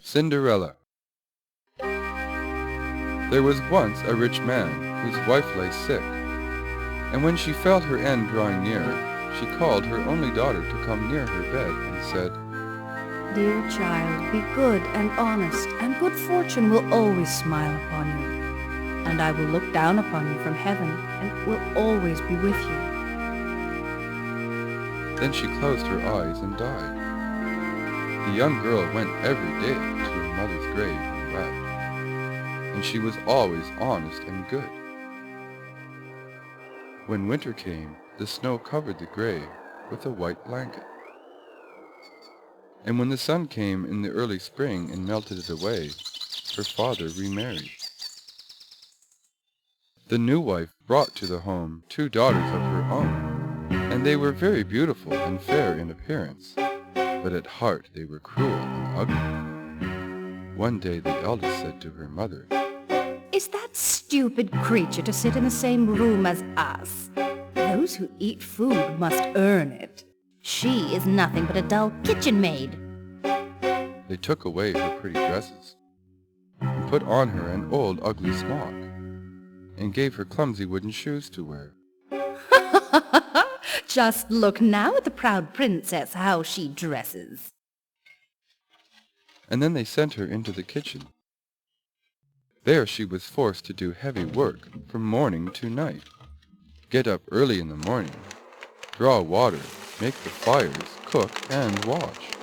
Cinderella. There was once a rich man whose wife lay sick, and when she felt her end drawing near, she called her only daughter to come near her bed and said, "Dear child, be good and honest, and good fortune will always smile upon you. And I will look down upon you from heaven, and will always be with you." Then she closed her eyes and died. The young girl went every day to her mother's grave and wept, and she was always honest and good. When winter came, the snow covered the grave with a white blanket. And when the sun came in the early spring and melted it away, her father remarried. The new wife brought to the home 2 daughters of her own, and they were very beautiful and fair in appearance, but at heart they were cruel and ugly. One day the eldest said to her mother, "Is that stupid creature to sit in the same room as us? Those who eat food must earn it. She is nothing but a dull kitchen maid." They took away her pretty dresses, and put on her an old ugly smock, and gave her clumsy wooden shoes to wear. Just look now at the proud princess, how she dresses. And then they sent her into the kitchen. There she was forced to do heavy work from morning to night. Get up early in the morning, draw water, make the fires, cook, and wash.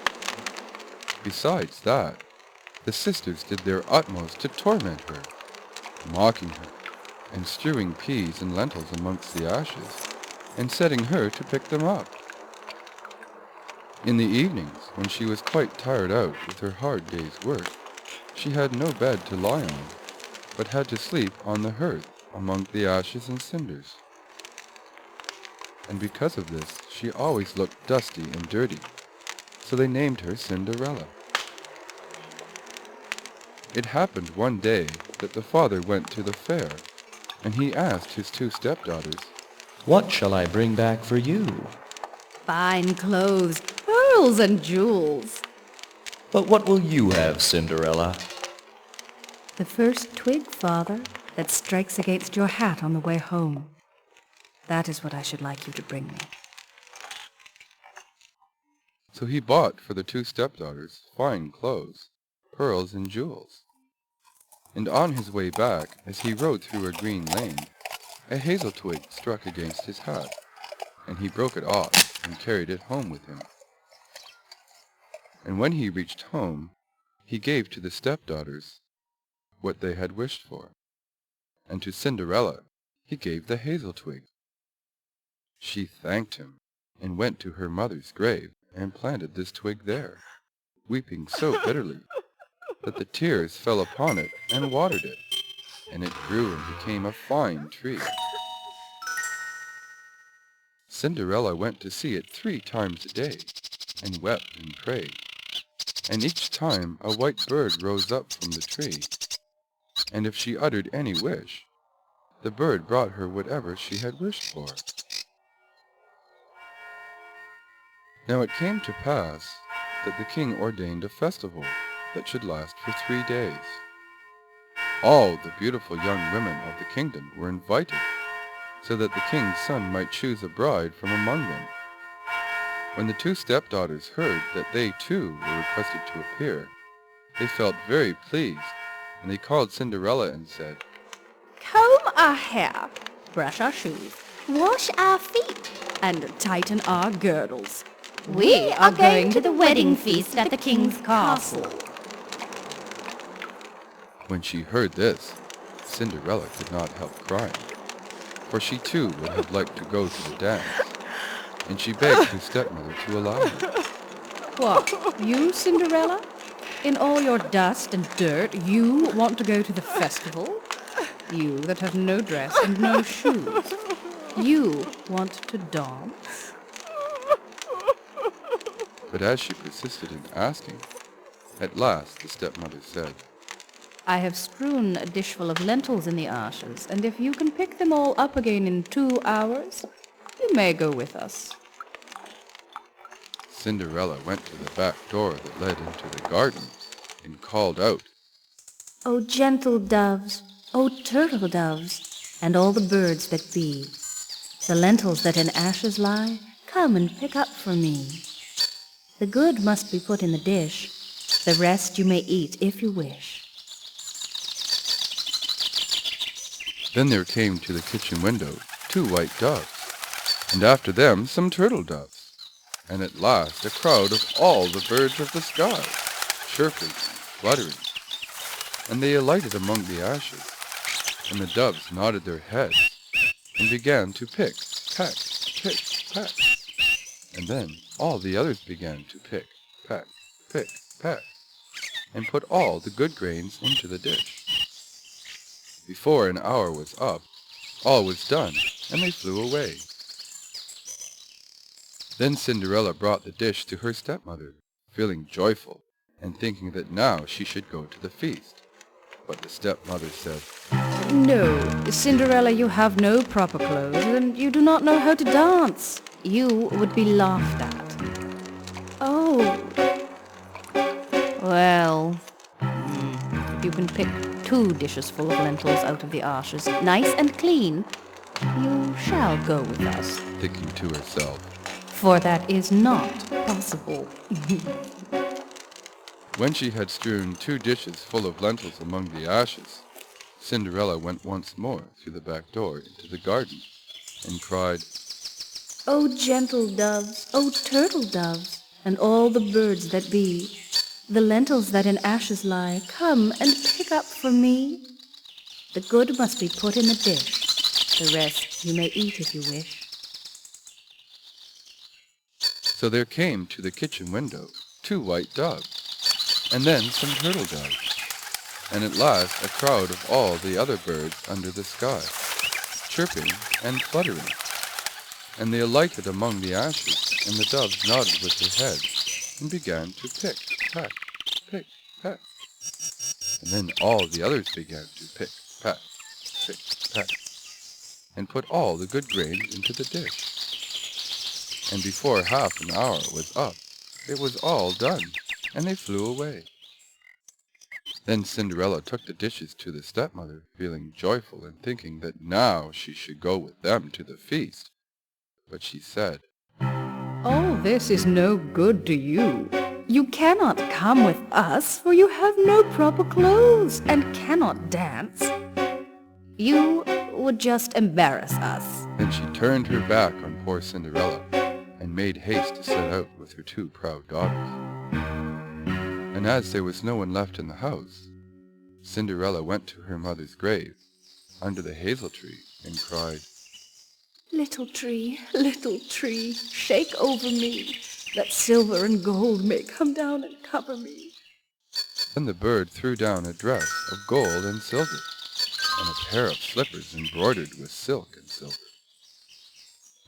Besides that, the sisters did their utmost to torment her, mocking her, and strewing peas and lentils amongst the ashes, and setting her to pick them up. In the evenings, when she was quite tired out with her hard day's work, she had no bed to lie on, but had to sleep on the hearth among the ashes and cinders. And because of this, she always looked dusty and dirty, so they named her Cinderella. It happened one day that the father went to the fair, and he asked his 2 stepdaughters, "What shall I bring back for you?" Fine clothes, pearls and jewels. "But what will you have, Cinderella?" The first twig, father, that strikes against your hat on the way home. That is what I should like you to bring me. So he bought for the 2 stepdaughters fine clothes, pearls and jewels. And on his way back, as he rode through a green lane, a hazel twig struck against his hat, and he broke it off and carried it home with him. And when he reached home, he gave to the stepdaughters what they had wished for, and to Cinderella he gave the hazel twig. She thanked him, and went to her mother's grave and planted this twig there, weeping so bitterly that the tears fell upon it and watered it, and it grew and became a fine tree. Cinderella went to see it 3 times a day, and wept and prayed, and each time a white bird rose up from the tree, and if she uttered any wish, the bird brought her whatever she had wished for. Now it came to pass that the king ordained a festival that should last for 3 days. All the beautiful young women of the kingdom were invited, so that the king's son might choose a bride from among them. When the 2 stepdaughters heard that they too were requested to appear, they felt very pleased, and they called Cinderella and said, Comb our hair, brush our shoes, wash our feet, and tighten our girdles. We are going to the wedding feast at the king's castle. When she heard this, Cinderella could not help crying, for she too would have liked to go to the dance, and she begged her stepmother to allow her. What, you, Cinderella? In all your dust and dirt, you want to go to the festival? You that have no dress and no shoes. You want to dance? But as she persisted in asking, at last the stepmother said, I have strewn a dishful of lentils in the ashes, and if you can pick them all up again in 2 hours, you may go with us. Cinderella went to the back door that led into the garden, and called out, O gentle doves, O turtle doves, and all the birds that be, the lentils that in ashes lie, come and pick up for me. The good must be put in the dish, the rest you may eat if you wish. Then there came to the kitchen window 2 white doves, and after them some turtle doves, and at last a crowd of all the birds of the sky, chirping and fluttering. And they alighted among the ashes, and the doves nodded their heads, and began to pick, peck, pick, peck. And then all the others began to pick, peck, and put all the good grains into the dish. Before an hour was up, all was done, and they flew away. Then Cinderella brought the dish to her stepmother, feeling joyful, and thinking that now she should go to the feast. But the stepmother said, No, Cinderella, you have no proper clothes, and you do not know how to dance. You would be laughed at. Oh. Well, if you can pick 2 dishes full of lentils out of the ashes, nice and clean, you shall go with us. thinking to herself, For that is not possible. When she had strewn 2 dishes full of lentils among the ashes, Cinderella went once more through the back door into the garden, and cried, O gentle doves, O turtle doves, and all the birds that be, the lentils that in ashes lie, come and pick up for me. The good must be put in the dish, the rest you may eat if you wish. So there came to the kitchen window 2 white doves, and then some turtle doves, and at last a crowd of all the other birds under the sky, chirping and fluttering. And they alighted among the ashes, and the doves nodded with their heads, and began to pick, peck, and then all the others began to pick, peck, and put all the good grains into the dish. And before half an hour was up, it was all done, and they flew away. Then Cinderella took the dishes to the stepmother, feeling joyful and thinking that now she should go with them to the feast. But she said, All this is no good to you. You cannot come with us, for you have no proper clothes and cannot dance. You would just embarrass us. Then she turned her back on poor Cinderella, and made haste to set out with her 2 proud daughters. And as there was no one left in the house, Cinderella went to her mother's grave, under the hazel tree, and cried, Little tree, shake over me, that silver and gold may come down and cover me. Then the bird threw down a dress of gold and silver, and a pair of slippers embroidered with silk and silver.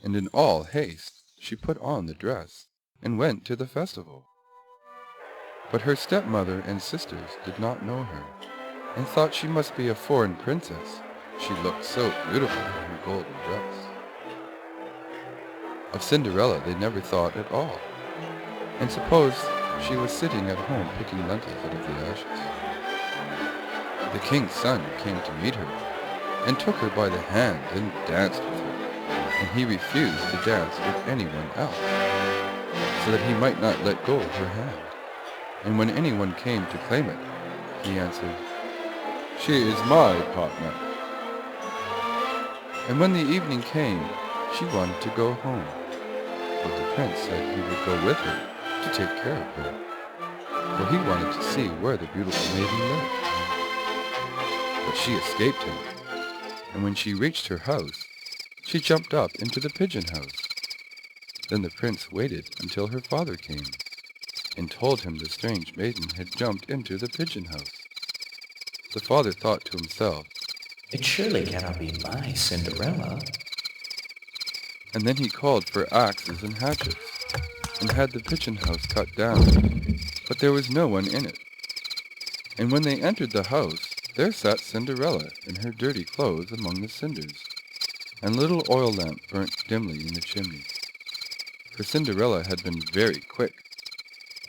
And in all haste she put on the dress, and went to the festival. But her stepmother and sisters did not know her, and thought she must be a foreign princess, she looked so beautiful in her golden dress. Of Cinderella they never thought at all, and supposed she was sitting at home picking lentils out of the ashes. The king's son came to meet her, and took her by the hand and danced with her, and he refused to dance with anyone else, so that he might not let go of her hand. And when anyone came to claim it, he answered, She is my partner. And when the evening came, she wanted to go home, but the prince said he would go with her to take care of her, for he wanted to see where the beautiful maiden lived. But she escaped him, and when she reached her house, she jumped up into the pigeon house. Then the prince waited until her father came, and told him the strange maiden had jumped into the pigeon house. The father thought to himself, It surely cannot be my Cinderella. and then he called for axes and hatchets, and had the pigeon house cut down, but there was no one in it. And when they entered the house, there sat Cinderella in her dirty clothes among the cinders, and a little oil lamp burnt dimly in the chimney. For Cinderella had been very quick,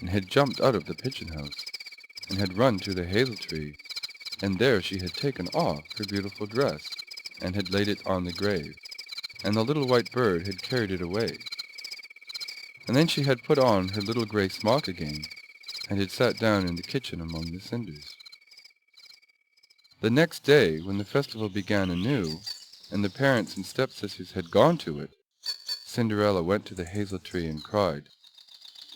and had jumped out of the pigeon house, and had run to the hazel tree, and there she had taken off her beautiful dress, and had laid it on the grave, and the little white bird had carried it away. And then she had put on her little grey smock again, and had sat down in the kitchen among the cinders. The next day, when the festival began anew, and the parents and stepsisters had gone to it, Cinderella went to the hazel tree and cried,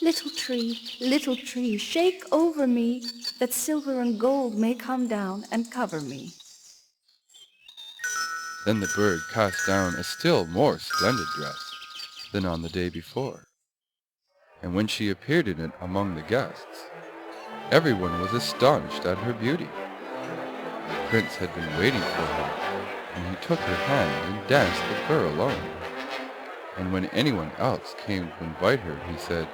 Little tree, shake over me, that silver and gold may come down and cover me. Then the bird cast down a still more splendid dress than on the day before, and when she appeared in it among the guests, everyone was astonished at her beauty. The prince had been waiting for her, and he took her hand and danced with her alone. And when anyone else came to invite her, he said,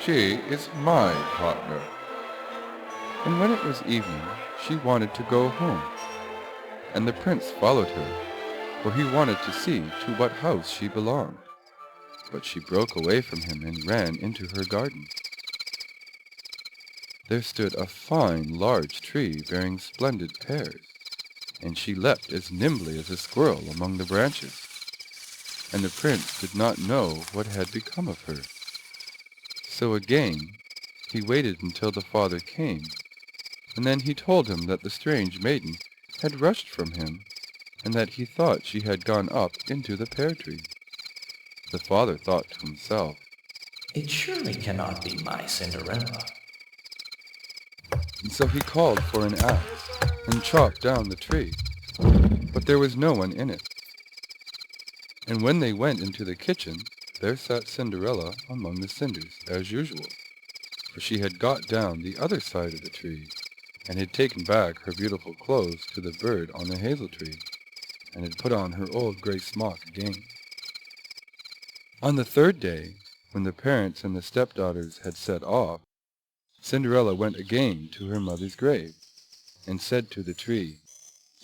"She is my partner." And when it was evening, she wanted to go home, and the prince followed her, for he wanted to see to what house she belonged. But she broke away from him and ran into her garden. There stood a fine large tree bearing splendid pears, and she leapt as nimbly as a squirrel among the branches, and the prince did not know what had become of her. So again he waited until the father came, and then he told him that the strange maiden had rushed from him, and that he thought she had gone up into the pear tree. The father thought to himself, It surely cannot be my Cinderella. and so he called for an axe and chopped down the tree, but there was no one in it. And when they went into the kitchen, there sat Cinderella among the cinders, as usual, for she had got down the other side of the tree, and had taken back her beautiful clothes to the bird on the hazel tree, and had put on her old grey smock again. On the third day, when the parents and the stepdaughters had set off, Cinderella went again to her mother's grave, and said to the tree,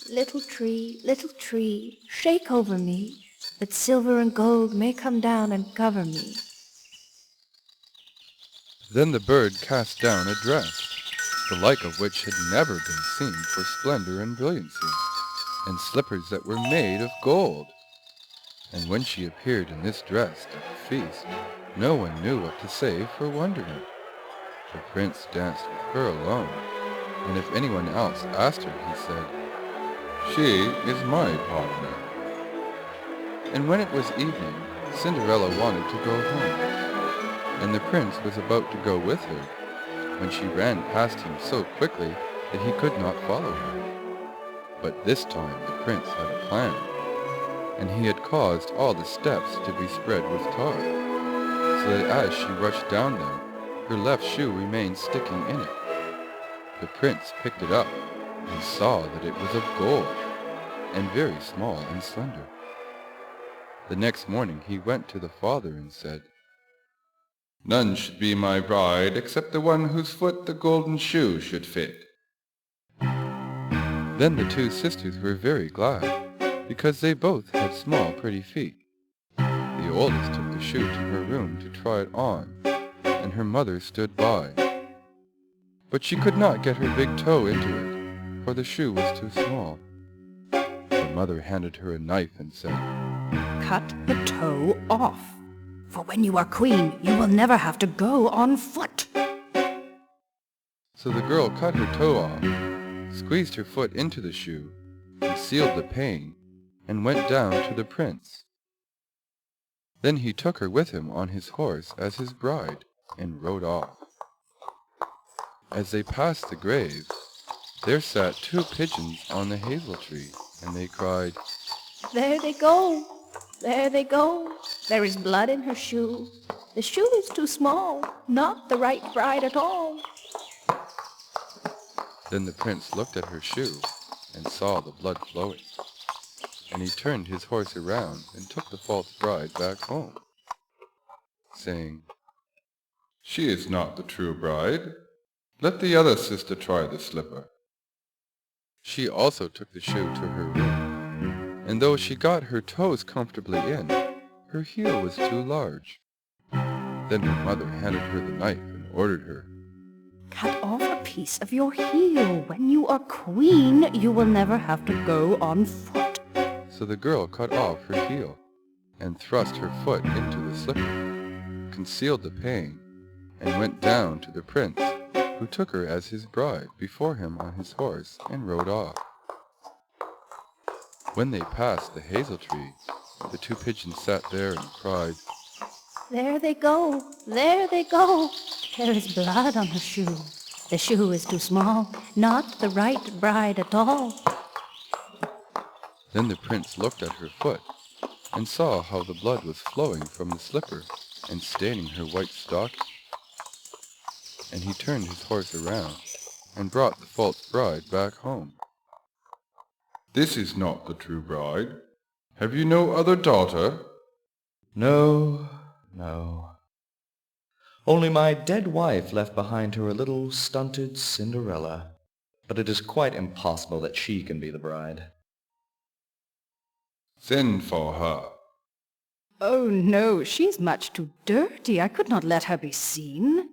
Little tree, shake over me, that silver and gold may come down and cover me. Then the bird cast down a dress, the like of which had never been seen for splendor and brilliancy, and slippers that were made of gold. And when she appeared in this dress at the feast, no one knew what to say for wonderment. The prince danced with her alone, and if anyone else asked her, he said, "She is my partner." And when it was evening, Cinderella wanted to go home, and the prince was about to go with her, when she ran past him so quickly that he could not follow her. But this time the prince had a plan, and he had caused all the steps to be spread with tar, so that as she rushed down them, her left shoe remained sticking in it. The prince picked it up and saw that it was of gold, and very small and slender. The next morning he went to the father and said, "None should be my bride except the one whose foot the golden shoe should fit." Then the two sisters were very glad, because they both had small pretty feet. The oldest took the shoe to her room to try it on, and her mother stood by. But she could not get her big toe into it, for the shoe was too small. Her mother handed her a knife and said, Cut the toe off, for when you are queen, you will never have to go on foot. So the girl cut her toe off, squeezed her foot into the shoe, concealed the pain, and went down to the prince. Then he took her with him on his horse as his bride, and rode off. As they passed the grave, there sat two pigeons on the hazel tree, and they cried, There they go, there they go. There is blood in her shoe. The shoe is too small, not the right bride at all. Then the prince looked at her shoe, and saw the blood flowing, and he turned his horse around and took the false bride back home, saying, "She is not the true bride. Let the other sister try the slipper." She also took the shoe to her room, and though she got her toes comfortably in, her heel was too large. Then her mother handed her the knife and ordered her, Cut off a piece of your heel. When you are queen, you will never have to go on foot. So the girl cut off her heel, and thrust her foot into the slipper, concealed the pain, and went down to the prince, who took her as his bride before him on his horse, and rode off. When they passed the hazel tree, the two pigeons sat there and cried, There they go, there they go. There is blood on the shoe. The shoe is too small, not the right bride at all. Then the prince looked at her foot, and saw how the blood was flowing from the slipper and staining her white stocking. And he turned his horse around, and brought the false bride back home. "This is not the true bride. Have you no other daughter?" No, no. Only my dead wife left behind her a little stunted Cinderella. But it is quite impossible that she can be the bride. "Send for her." Oh no, she's much too dirty. I could not let her be seen.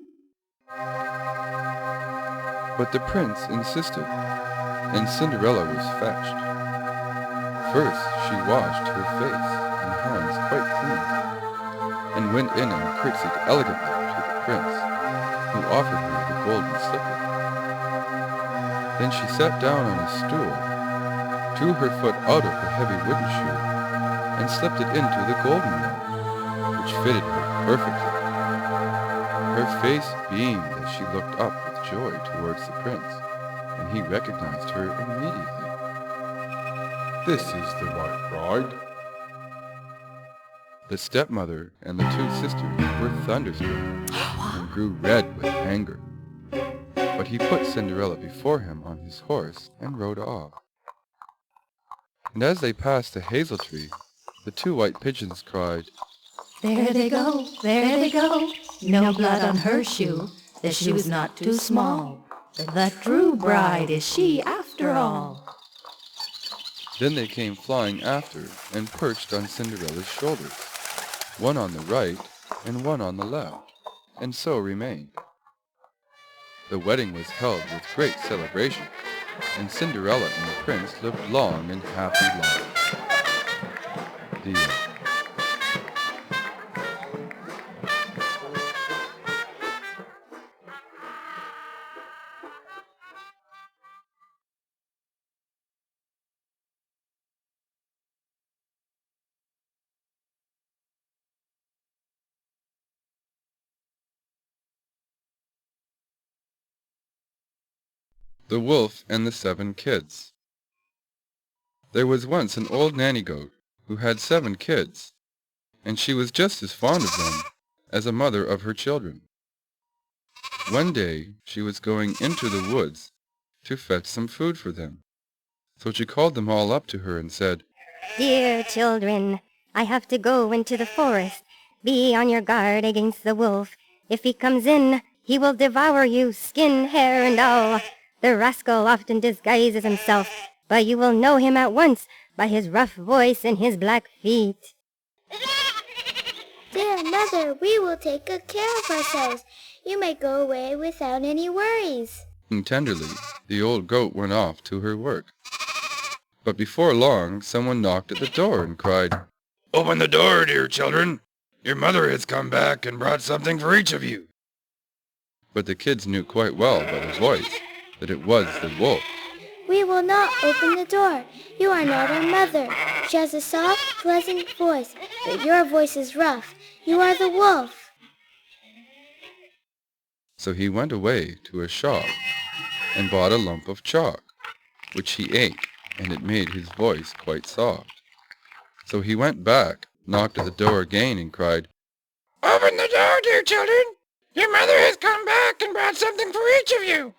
But the prince insisted, and Cinderella was fetched. First she washed her face and hands quite clean, and went in and curtsied elegantly to the prince, who offered her the golden slipper. Then she sat down on a stool, drew her foot out of her heavy wooden shoe, and slipped it into the golden one, which fitted her perfectly. Her face beamed as she looked up with joy towards the prince, and he recognized her immediately. "This is the right bride." The stepmother and the two sisters were thunderstruck and grew red with anger. But he put Cinderella before him on his horse and rode off. And as they passed the hazel tree, the two white pigeons cried, There they go, there they go. No blood on her shoe. The shoe's not too small. The true bride is she after all. Then they came flying after and perched on Cinderella's shoulders, one on the right and one on the left, and so remained. The wedding was held with great celebration, and Cinderella and the prince lived long and happy lives. The end. The Wolf and the Seven Kids. There was once an old nanny goat who had 7 kids, and she was just as fond of them as a mother of her children. One day she was going into the woods to fetch some food for them, so she called them all up to her and said, Dear children, I have to go into the forest. Be on your guard against the wolf. If he comes in, he will devour you, skin, hair, and all. The rascal often disguises himself, but you will know him at once by his rough voice and his black feet. Dear mother, we will take good care of ourselves. You may go away without any worries. And tenderly the old goat went off to her work. But before long someone knocked at the door and cried, "Open the door, dear children. Your mother has come back and brought something for each of you." But the kids knew quite well by the voice that it was the wolf. We will not open the door. You are not our mother. She has a soft, pleasant voice, but your voice is rough. You are the wolf. So he went away to a shop and bought a lump of chalk, which he ate, and it made his voice quite soft. So he went back, knocked at the door again, and cried, "Open the door, dear children. Your mother has come back and brought something for each of you."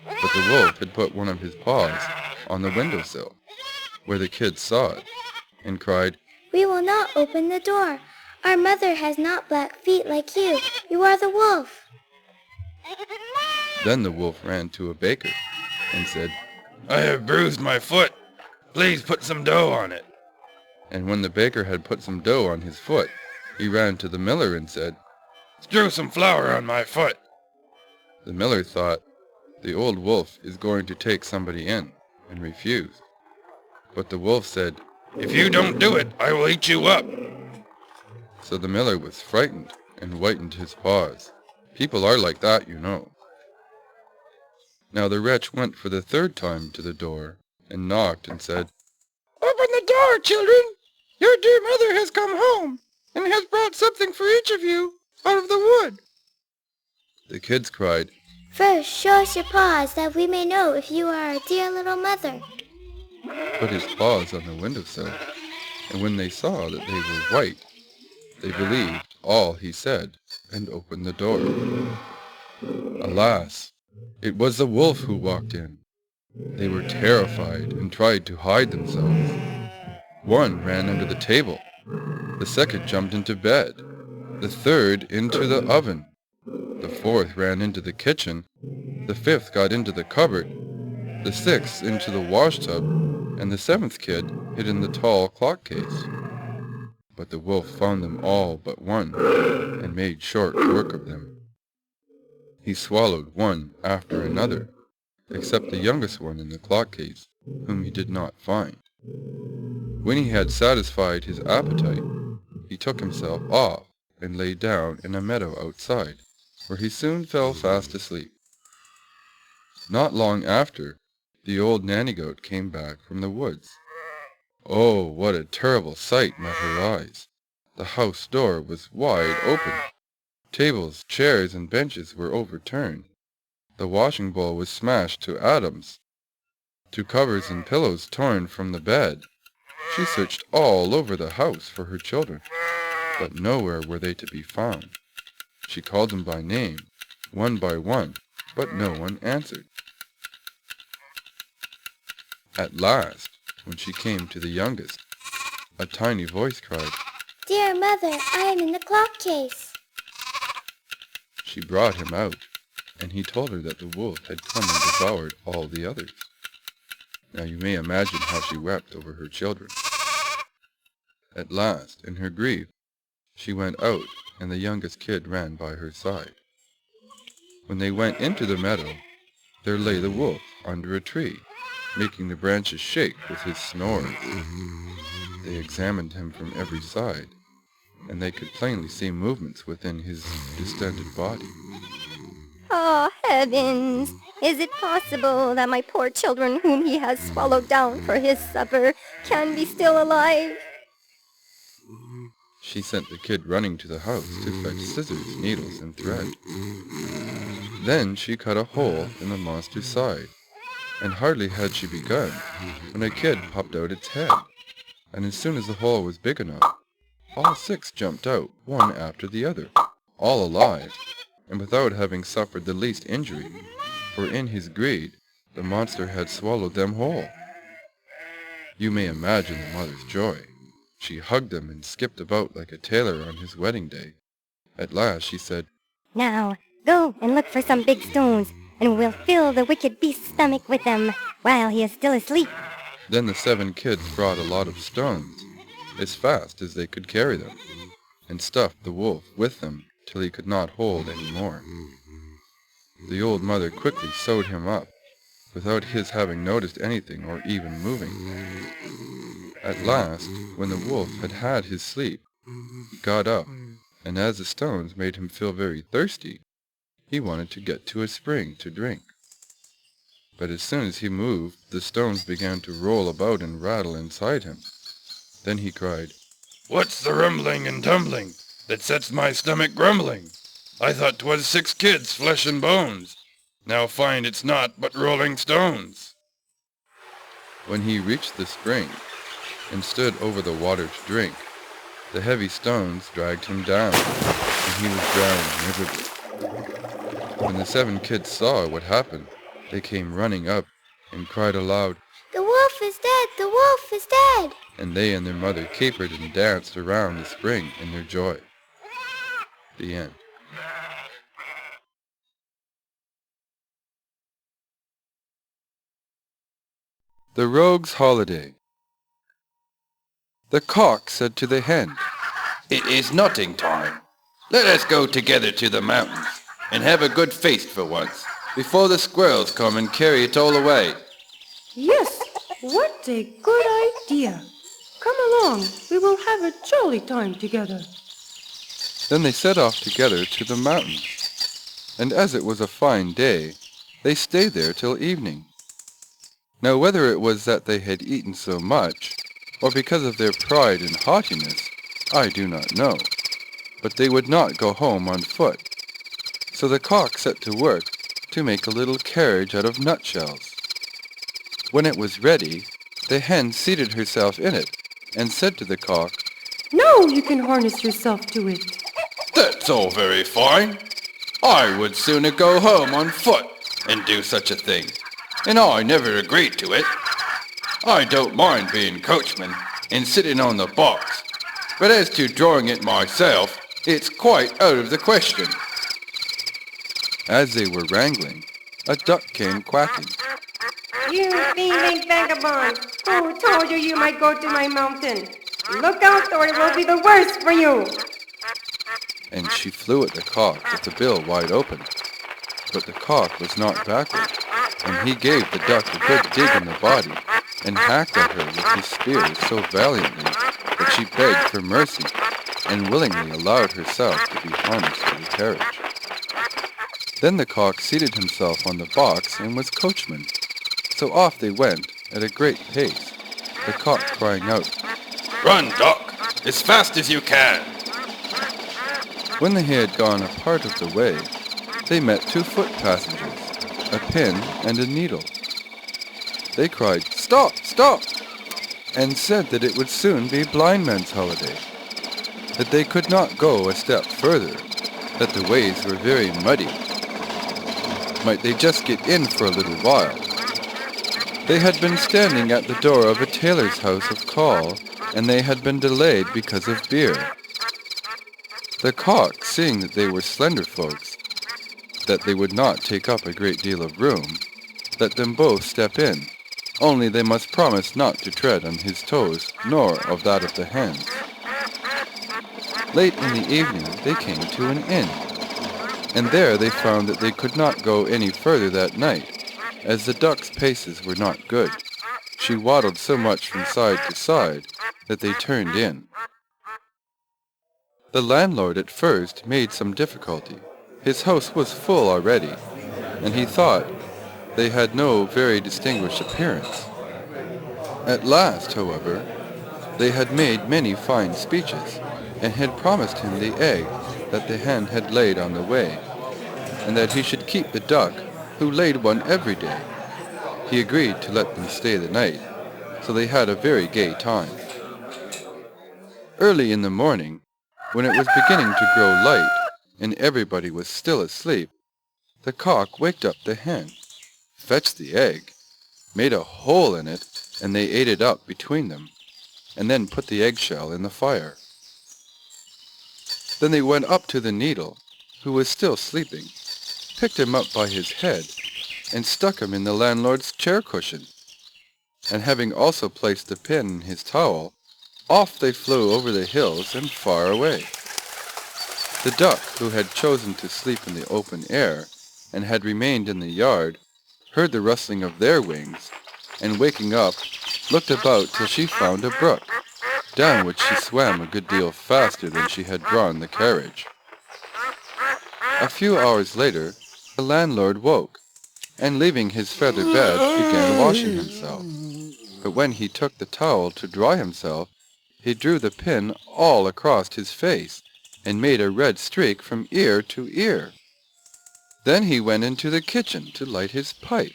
But the wolf had put one of his paws on the windowsill, where the kids saw it, and cried, We will not open the door. Our mother has not black feet like you. You are the wolf. Then the wolf ran to a baker and said, "I have bruised my foot. Please put some dough on it." And when the baker had put some dough on his foot, he ran to the miller and said, "Strew some flour on my foot." The miller thought, the old wolf is going to take somebody in, and refused. But the wolf said, "If you don't do it, I will eat you up." So the miller was frightened and whitened his paws. People are like that, you know. Now the wretch went for the third time to the door, and knocked and said, "Open the door, children! Your dear mother has come home, and has brought something for each of you out of the wood." The kids cried, First, show us your paws, that we may know if you are our dear little mother. put his paws on the windowsill, and when they saw that they were white, they believed all he said, and opened the door. Alas, it was the wolf who walked in. They were terrified and tried to hide themselves. One ran under the table, the second jumped into bed, the third into the oven, the fourth ran into the kitchen, the fifth got into the cupboard, the sixth into the washtub, and the seventh kid hid in the tall clock case. But the wolf found them all but one, and made short work of them. He swallowed one after another, except the youngest one in the clock case, whom he did not find. When he had satisfied his appetite, he took himself off and lay down in a meadow outside, where he soon fell fast asleep. Not long after, the old nanny goat came back from the woods. Oh, what a terrible sight met her eyes! The house door was wide open. Tables, chairs, and benches were overturned. The washing bowl was smashed to atoms. Two covers and pillows torn from the bed. She searched all over the house for her children, but nowhere were they to be found. She called them by name, one by one, but no one answered. At last, when she came to the youngest, a tiny voice cried, Dear mother, I am in the clock case. She brought him out, and he told her that the wolf had come and devoured all the others. Now you may imagine how she wept over her children. At last, in her grief, she went out, and the youngest kid ran by her side. When they went into the meadow, there lay the wolf under a tree, making the branches shake with his snores. They examined him from every side, and they could plainly see movements within his distended body. Oh, heavens! Is it possible that my poor children whom he has swallowed down for his supper can be still alive? She sent the kid running to the house to fetch scissors, needles, and thread. Then she cut a hole in the monster's side, and hardly had she begun when a kid popped out its head, and as soon as the hole was big enough, all six jumped out, one after the other, all alive, and without having suffered the least injury, for in his greed the monster had swallowed them whole. You may imagine the mother's joy. She hugged them and skipped about like a tailor on his wedding day. At last she said, Now, go and look for some big stones, and we'll fill the wicked beast's stomach with them while he is still asleep. Then the 7 kids brought a lot of stones, as fast as they could carry them, and stuffed the wolf with them till he could not hold any more. The old mother quickly sewed him up, without his having noticed anything or even moving. At last, when the wolf had had his sleep, he got up, and as the stones made him feel very thirsty, he wanted to get to a spring to drink. But as soon as he moved, the stones began to roll about and rattle inside him. Then he cried, "What's the rumbling and tumbling that sets my stomach grumbling? I thought 'twas 6 kids, flesh and bones. Now find it's not but rolling stones." When he reached the spring, and stood over the water to drink, the heavy stones dragged him down, and he was drowned miserably. When the 7 kids saw what happened, they came running up and cried aloud, The wolf is dead! The wolf is dead! and they and their mother capered and danced around the spring in their joy. The end. The Rogue's Holiday. The cock said to the hen, "It is nutting time. Let us go together to the mountains. and have a good feast for once, before the squirrels come and carry it all away. Yes, what a good idea. Come along, we will have a jolly time together. Then they set off together to the mountains, and as it was a fine day, they stayed there till evening. Now whether it was that they had eaten so much, or because of their pride and haughtiness, I do not know, but they would not go home on foot. So the cock set to work to make a little carriage out of nutshells. When it was ready, the hen seated herself in it, and said to the cock, Now you can harness yourself to it. That's all very fine. I would sooner go home on foot and do such a thing, and I never agreed to it. I don't mind being coachman and sitting on the box, but as to drawing it myself, it's quite out of the question. As they were wrangling, a duck came quacking. You thieving vagabond! Who told you you might go to my mountain? Look out or it will be the worse for you! And she flew at the cock with the bill wide open. But the cock was knocked backward, and he gave the duck a good dig in the body, and hacked at her with his spear so valiantly that she begged for mercy, and willingly allowed herself to be harnessed to the carriage. Then the cock seated himself on the box and was coachman. So off they went at a great pace, the cock crying out, Run, duck, as fast as you can! When they had gone a part of the way, they met 2 foot passengers, a pin and a needle. They cried, Stop, stop! And said that it would soon be blind man's holiday, that they could not go a step further, that the ways were very muddy. Might they just get in for a little while? They had been standing at the door of a tailor's house of call, and they had been delayed because of beer. The cock, seeing that they were slender folks, that they would not take up a great deal of room, let them both step in, only they must promise not to tread on his toes, nor of that of the hens. Late in the evening they came to an inn, and there they found that they could not go any further that night, as the duck's paces were not good. She waddled so much from side to side that they turned in. The landlord at first made some difficulty. His house was full already, and he thought they had no very distinguished appearance. At last, however, they had made many fine speeches, and had promised him the egg that the hen had laid on the way, and that he should keep the duck, who laid one every day. He agreed to let them stay the night, so they had a very gay time. Early in the morning, when it was beginning to grow light, and everybody was still asleep, the cock waked up the hen, fetched the egg, made a hole in it, and they ate it up between them, and then put the eggshell in the fire. Then they went up to the needle, who was still sleeping, picked him up by his head, and stuck him in the landlord's chair cushion, and having also placed the pin in his towel, off they flew over the hills and far away. The duck, who had chosen to sleep in the open air, and had remained in the yard, heard the rustling of their wings, and waking up, looked about till she found a brook, down which she swam a good deal faster than she had drawn the carriage. A few hours later, the landlord woke, and leaving his feather bed, began washing himself. But when he took the towel to dry himself, he drew the pin all across his face, and made a red streak from ear to ear. Then he went into the kitchen to light his pipe.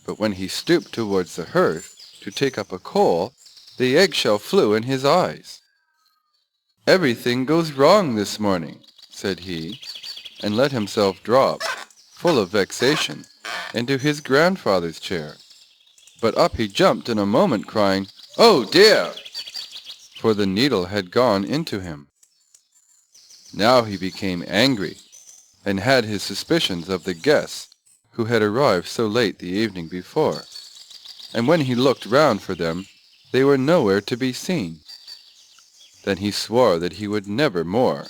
But when he stooped towards the hearth to take up a coal, the eggshell flew in his eyes. "Everything goes wrong this morning," said he, and let himself drop, full of vexation, into his grandfather's chair. But up he jumped in a moment, crying, "Oh dear!" for the needle had gone into him. Now he became angry, and had his suspicions of the guests who had arrived so late the evening before, and when he looked round for them, they were nowhere to be seen. Then he swore that he would never more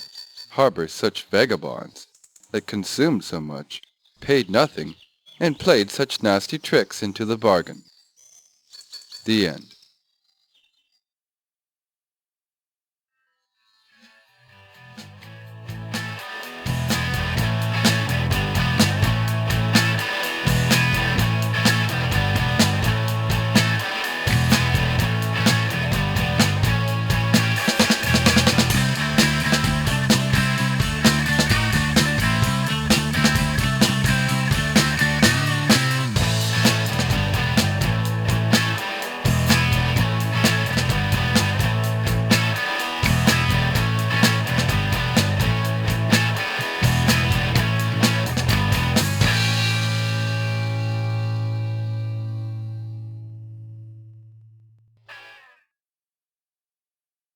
harbour such vagabonds, that consumed so much, paid nothing, and played such nasty tricks into the bargain. The end.